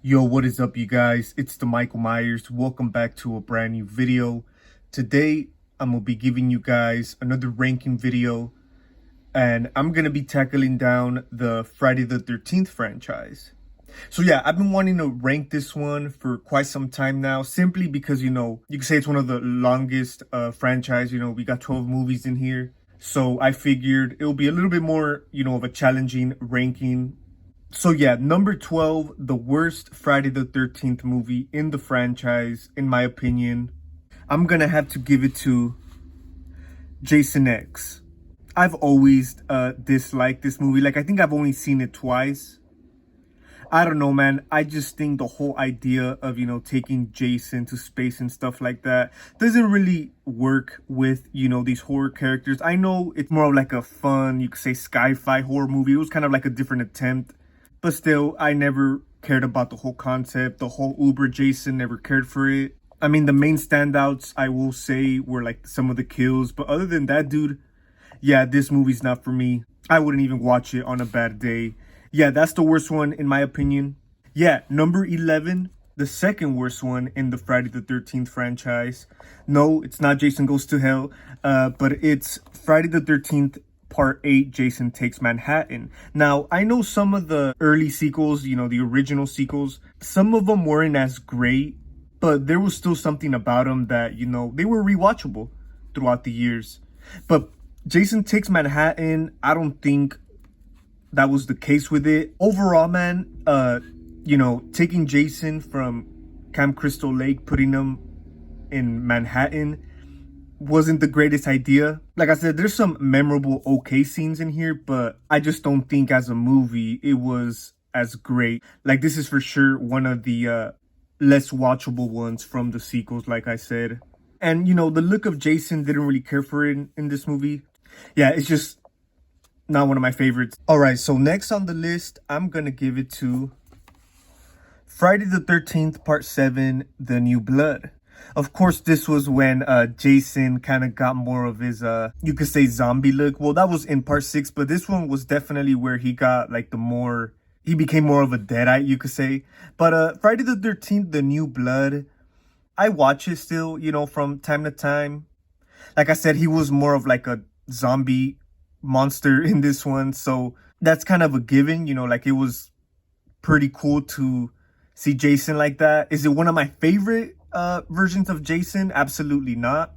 Yo, what is up, you guys? It's the Michael Myers. Welcome back to a brand new video. Today, I'm gonna be giving you guys another ranking video, and I'm gonna be tackling down the Friday the 13th franchise. So yeah, I've been wanting to rank this one for quite some time now, simply because, you can say it's one of the longest franchise. We got 12 movies in here. So I figured it'll be a little bit more, of a challenging ranking. So yeah, number 12, the worst Friday the 13th movie in the franchise, in my opinion. I'm gonna have to give it to Jason X. I've always disliked this movie. Like, I think I've only seen it twice. I don't know, man. I just think the whole idea of, taking Jason to space and stuff like that doesn't really work with, these horror characters. I know it's more of like a fun, you could say, sci-fi horror movie. It was kind of like a different attempt. But still, I never cared about the whole concept. The whole Uber Jason, never cared for it. I mean, the main standouts, I will say, were like some of the kills. But other than that, dude, yeah, this movie's not for me. I wouldn't even watch it on a bad day. Yeah, that's the worst one in my opinion. Yeah, number 11, the second worst one in the Friday the 13th franchise. No, it's not Jason Goes to Hell, but it's Friday the 13th Part 8, Jason Takes Manhattan. Now, I know some of the early sequels, the original sequels, some of them weren't as great, but there was still something about them that, they were rewatchable throughout the years. But Jason Takes Manhattan, I don't think that was the case with it. Overall, man, taking Jason from Camp Crystal Lake, putting him in Manhattan wasn't the greatest idea. Like I said, there's some memorable okay scenes in here, but I just don't think as a movie it was as great. Like, this is for sure one of the less watchable ones from the sequels, like I said. And the look of Jason, didn't really care for it in this movie. Yeah, it's just not one of my favorites. All right, so next on the list, I'm gonna give it to Friday the 13th Part 7, The New Blood. Of course, this was when Jason kind of got more of his, you could say, zombie look. Well, that was in Part 6, but this one was definitely where he got like he became more of a deadite, you could say. But Friday the 13th, The New Blood, I watch it still, from time to time. Like I said, he was more of like a zombie monster in this one, so that's kind of a given. Like, it was pretty cool to see Jason like that. Is it one of my favorite versions of Jason? Absolutely not.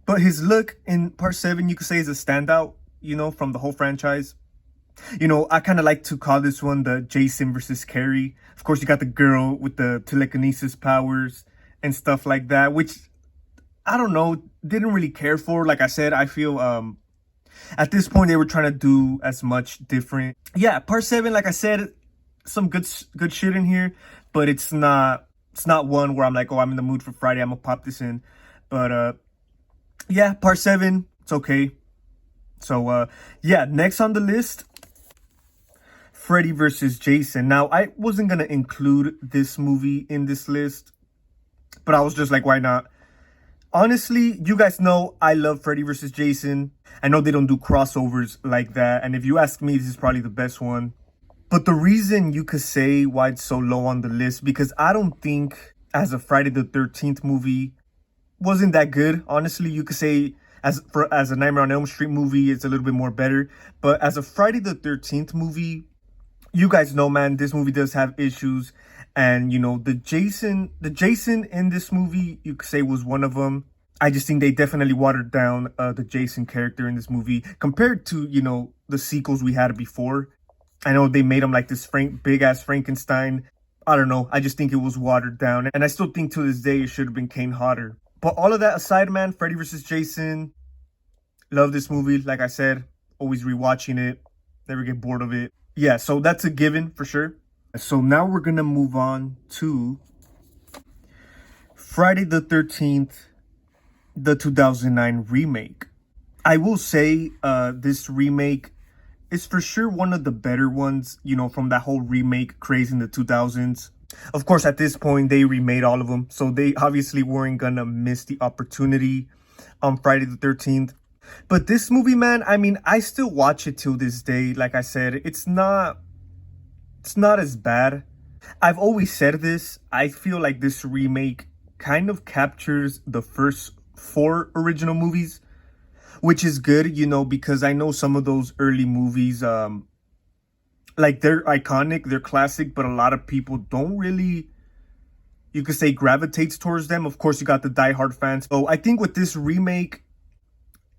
But his look in Part 7, you could say, is a standout, from the whole franchise. I kind of like to call this one the Jason versus Carrie. Of course, you got the girl with the telekinesis powers and stuff like that, which I don't know, didn't really care for. Like I said, I feel at this point they were trying to do as much different. Yeah, Part 7, like I said, some good shit in here, but it's not one where I'm like, oh, I'm in the mood for Friday, I'm gonna pop this in. But yeah, Part 7, it's okay. So yeah, next on the list, Freddy versus Jason. Now, I wasn't gonna include this movie in this list, but I was just like, why not? Honestly, you guys know I love Freddy vs. Jason. I know they don't do crossovers like that, and if you ask me, this is probably the best one. But the reason you could say why it's so low on the list, because I don't think as a Friday the 13th movie wasn't that good. Honestly, you could say as a Nightmare on Elm Street movie, it's a little bit more better. But as a Friday the 13th movie, you guys know, man, this movie does have issues. And, the Jason in this movie, you could say, was one of them. I just think they definitely watered down the Jason character in this movie compared to, the sequels we had before. I know they made him like this big-ass Frankenstein. I don't know. I just think it was watered down. And I still think to this day it should have been Kane Hodder. But all of that aside, man, Freddy vs. Jason, love this movie. Like I said, always rewatching it. Never get bored of it. Yeah, so that's a given for sure. So now we're going to move on to Friday the 13th, the 2009 remake. I will say this remake is for sure one of the better ones, from that whole remake craze in the 2000s. Of course, at this point, they remade all of them, so they obviously weren't going to miss the opportunity on Friday the 13th. But this movie, man, I mean, I still watch it till this day. Like I said, it's not as bad. I've always said this. I feel like this remake kind of captures the first four original movies, which is good, because I know some of those early movies, like they're iconic, they're classic, but a lot of people don't really, you could say, gravitates towards them. Of course, you got the diehard fans. So I think with this remake,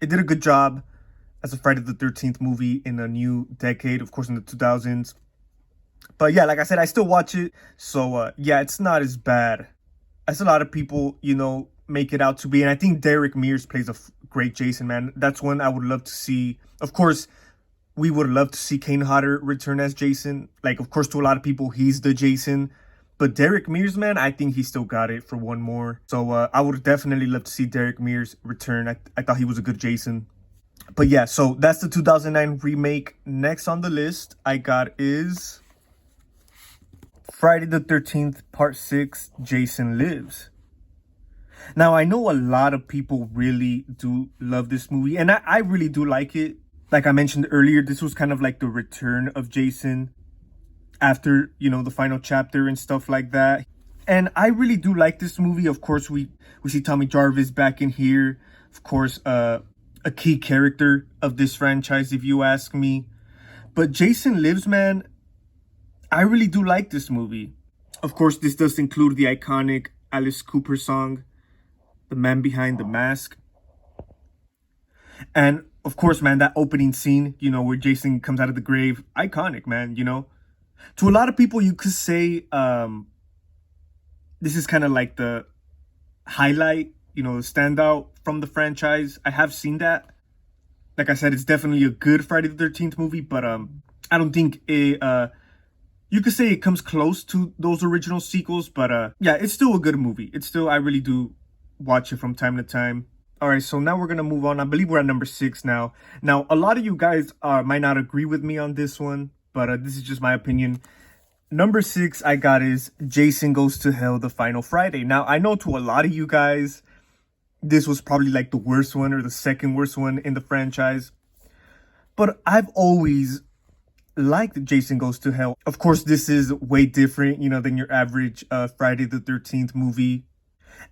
it did a good job as a Friday the 13th movie in a new decade, of course, in the 2000s. But yeah, like I said, I still watch it. So yeah, it's not as bad as a lot of people, make it out to be. And I think Derek Mears plays a great Jason, man. That's one I would love to see. Of course, we would love to see Kane Hodder return as Jason. Like, of course, to a lot of people, he's the Jason. But Derek Mears, man, I think he still got it for one more. So I would definitely love to see Derek Mears return. I thought he was a good Jason. But yeah, so that's the 2009 remake. Next on the list I got is Friday the 13th Part 6, Jason Lives. Now, I know a lot of people really do love this movie, and I really do like it. Like I mentioned earlier, this was kind of like the return of Jason after, the final chapter and stuff like that. And I really do like this movie. Of course, we see Tommy Jarvis back in here. Of course, a key character of this franchise, if you ask me. But Jason Lives, man, I really do like this movie. Of course, this does include the iconic Alice Cooper song, The Man Behind the Mask. And of course, man, that opening scene, where Jason comes out of the grave, iconic, man, To a lot of people, you could say this is kind of like the highlight, the standout from the franchise. I have seen that. Like I said, it's definitely a good Friday the 13th movie, but I don't think it, you could say it comes close to those original sequels, but yeah, it's still a good movie. I really do watch it from time to time. All right, so now we're going to move on. I believe we're at number 6 now. Now, a lot of you guys might not agree with me on this one, but this is just my opinion. Number 6 I got is Jason Goes to Hell, The Final Friday. Now, I know to a lot of you guys, this was probably like the worst one or the second worst one in the franchise. But I've always liked Jason Goes to Hell. Of course, this is way different, than your average Friday the 13th movie.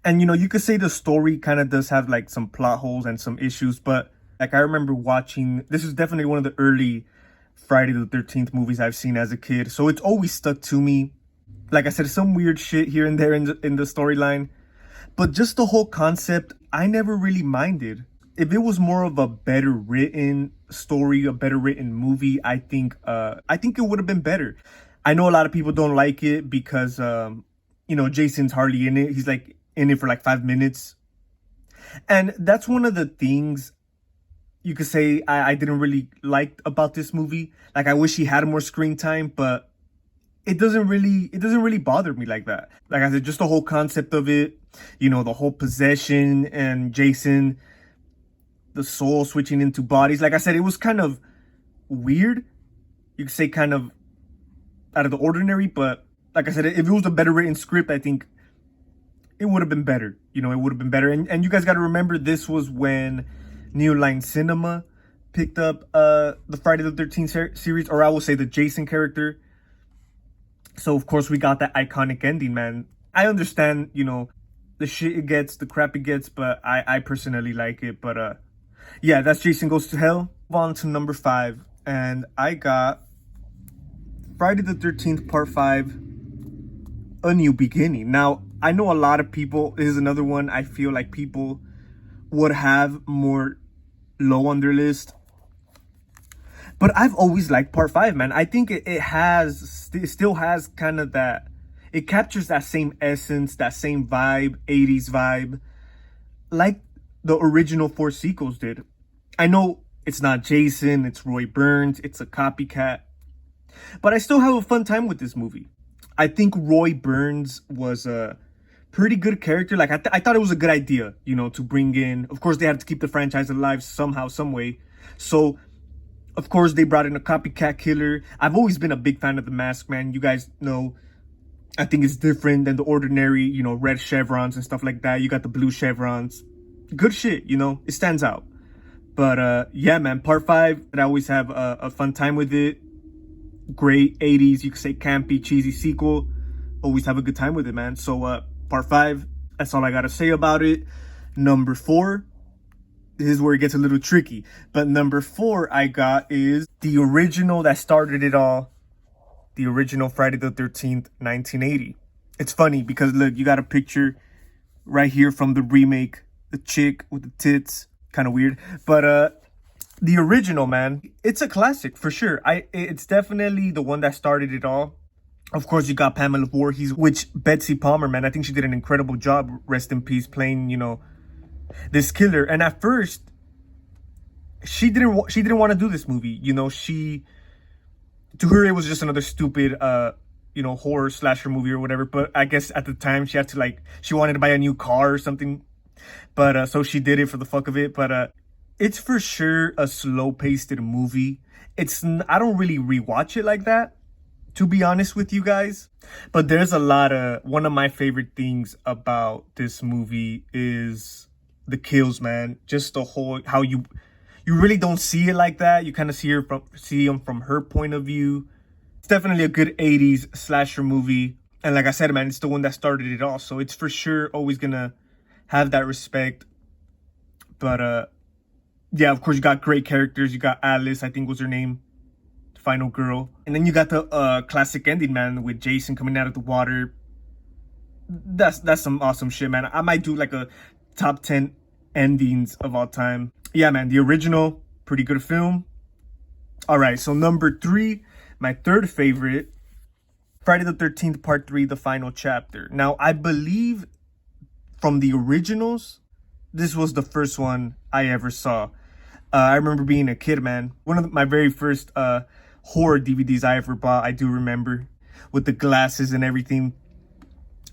And, you could say the story kind of does have like some plot holes and some issues. But like I remember watching, this is definitely one of the early Friday the 13th movies I've seen as a kid. So it's always stuck to me. Like I said, some weird shit here and there in the storyline. But just the whole concept, I never really minded. If it was more of a better written story, a better written movie, I think it would have been better. I know a lot of people don't like it because, Jason's hardly in it. He's like in it for like 5 minutes. And that's one of the things you could say I didn't really like about this movie. Like, I wish he had more screen time, but it doesn't really bother me like that. Like I said, just the whole concept of it, the whole possession and Jason, the soul switching into bodies. Like I said, it was kind of weird. You could say kind of out of the ordinary, but like I said, if it was a better written script, I think it would have been better. It would have been better. And you guys got to remember, this was when New Line Cinema picked up the Friday the 13th series, or I will say the Jason character. So, of course, we got that iconic ending, man. I understand, the shit it gets, the crap it gets, but I personally like it. But, yeah, that's Jason Goes to Hell. Move on to number 5. And I got Friday the 13th Part 5, A New Beginning. Now, I know a lot of people, this is another one I feel like people would have more low on their list. But I've always liked Part 5, man. I think it still has kind of that, it captures that same essence, that same vibe, 80s vibe, like the original 4 sequels did. I know it's not Jason, it's Roy Burns, it's a copycat, but I still have a fun time with this movie. I think Roy Burns was a pretty good character. Like, I thought it was a good idea, to bring in, of course, they had to keep the franchise alive somehow, some way. So, of course, they brought in a copycat killer. I've always been a big fan of The Mask, man. You guys know, I think it's different than the ordinary, red chevrons and stuff like that. You got the blue chevrons. Good shit, it stands out. But, yeah, man, Part 5, I always have a fun time with it. Great 80s, you could say campy, cheesy sequel. always have a good time with it, man. So part 5, that's all I gotta say about it. Number 4, this is where it gets a little tricky, but number 4 I got is the original that started it all, the original Friday the 13th 1980. It's funny because look, you got a picture right here from the remake, the chick with the tits, kind of weird, but the original, man, it's a classic for sure. It's definitely the one that started it all. Of course, you got Pamela Voorhees, which Betsy Palmer, man, I think she did an incredible job, rest in peace, playing, you know, this killer. And at first, she didn't want to do this movie. You know, to her, it was just another stupid, you know, horror slasher movie or whatever. But I guess at the time, she had to, like, she wanted to buy a new car or something. But so she did it for the fuck of it. But it's for sure a slow-paced movie. I don't really rewatch it like that, to be honest with you guys. But there's a lot of, one of my favorite things about this movie is the kills, man. Just the whole, how you really don't see it like that. You kind of see them from her point of view. It's definitely a good 80s slasher movie. And like I said, man, it's the one that started it all. So it's for sure always gonna have that respect. But yeah, of course, you got great characters. You got Alice, I think was her name, final girl. And then you got the classic ending, man, with Jason coming out of the water. That's some awesome shit, man. I might do like a top 10 endings of all time. Yeah, man, the original, pretty good film. All right, so number 3, my third favorite, Friday the 13th Part 3, The Final Chapter. Now, I believe from the originals, this was the first one I ever saw. I remember being a kid, man. One of my very first horror DVDs I ever bought, I do remember, with the glasses and everything.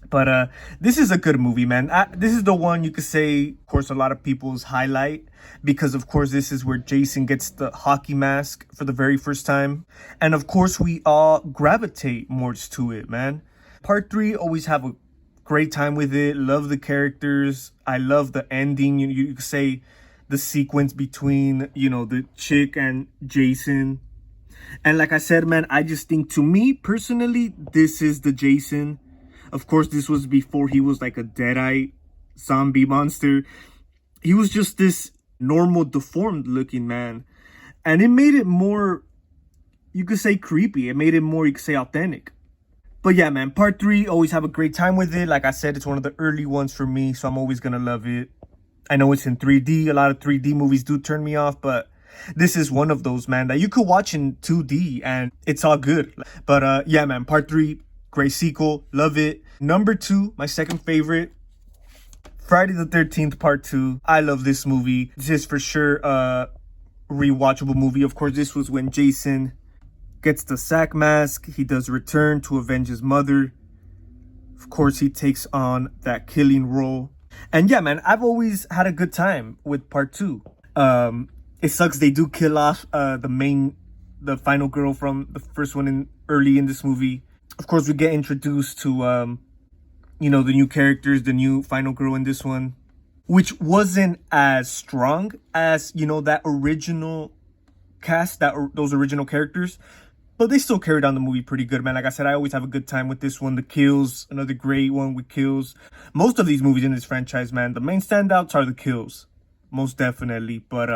But this is a good movie, man. This is the one you could say, of course, a lot of people's highlight. Because, of course, this is where Jason gets the hockey mask for the very first time. And, of course, we all gravitate more to it, man. Part 3, always have a great time with it. Love the characters. I love the ending. You could say the sequence between, you know, the chick and Jason. And like I said, man, I just think, to me, personally, this is the Jason. Of course, this was before he was like a deadite zombie monster. He was just this normal, deformed looking man. And it made it more, you could say, creepy. It made it more, you could say, authentic. But yeah, man, part 3, always have a great time with it. Like I said, it's one of the early ones for me, so I'm always going to love it. I know it's in 3D. A lot of 3D movies do turn me off, but this is one of those, man, that you could watch in 2D and it's all good. But yeah, man, part 3, great sequel. Love it. Number 2, my second favorite, Friday the 13th Part 2. I love this movie. This is for sure a rewatchable movie. Of course, this was when Jason gets the sack mask. He does return to avenge his mother. Of course, he takes on that killing role. And yeah, man, I've always had a good time with Part 2. It sucks they do kill off the final girl from the first one early in this movie. Of course, we get introduced to, you know, the new characters, the new final girl in this one, which wasn't as strong as, you know, that original cast, those original characters. But they still carried on the movie pretty good, man. Like I said, I always have a good time with this one. The kills, another great one with kills. Most of these movies in this franchise, man, the main standouts are the kills. Most definitely. But,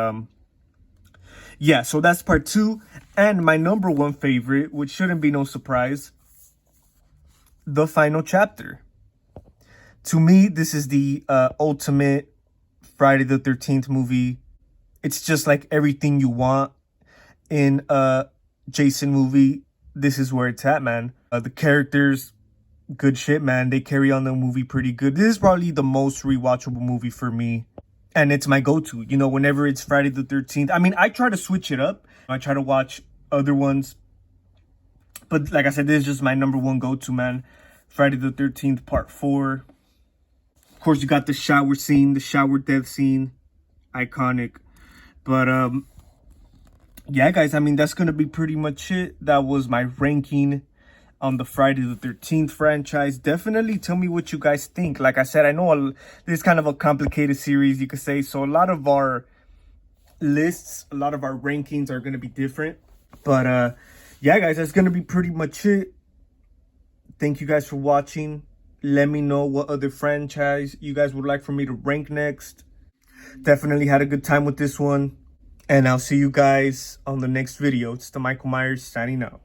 yeah, so that's part 2. And my number 1 favorite, which shouldn't be no surprise, The Final Chapter. To me, this is the ultimate Friday the 13th movie. It's just like everything you want in a Jason movie. This is where it's at, man. The characters, good shit, man. They carry on the movie pretty good. This is probably the most rewatchable movie for me. And it's my go-to, you know, whenever it's Friday the 13th. I mean, I try to switch it up. I try to watch other ones. But like I said, this is just my number 1 go-to, man. Friday the 13th Part 4. Of course, you got the shower scene, the shower death scene. Iconic. But, yeah, guys, I mean, that's going to be pretty much it. That was my ranking on the Friday the 13th franchise. Definitely tell me what you guys think. Like I said, I know this is kind of a complicated series, you could say. So a lot of our lists, a lot of our rankings are going to be different. But, yeah, guys, that's going to be pretty much it. Thank you guys for watching. Let me know what other franchise you guys would like for me to rank next. Definitely had a good time with this one. And I'll see you guys on the next video. It's the Michael Myers signing out.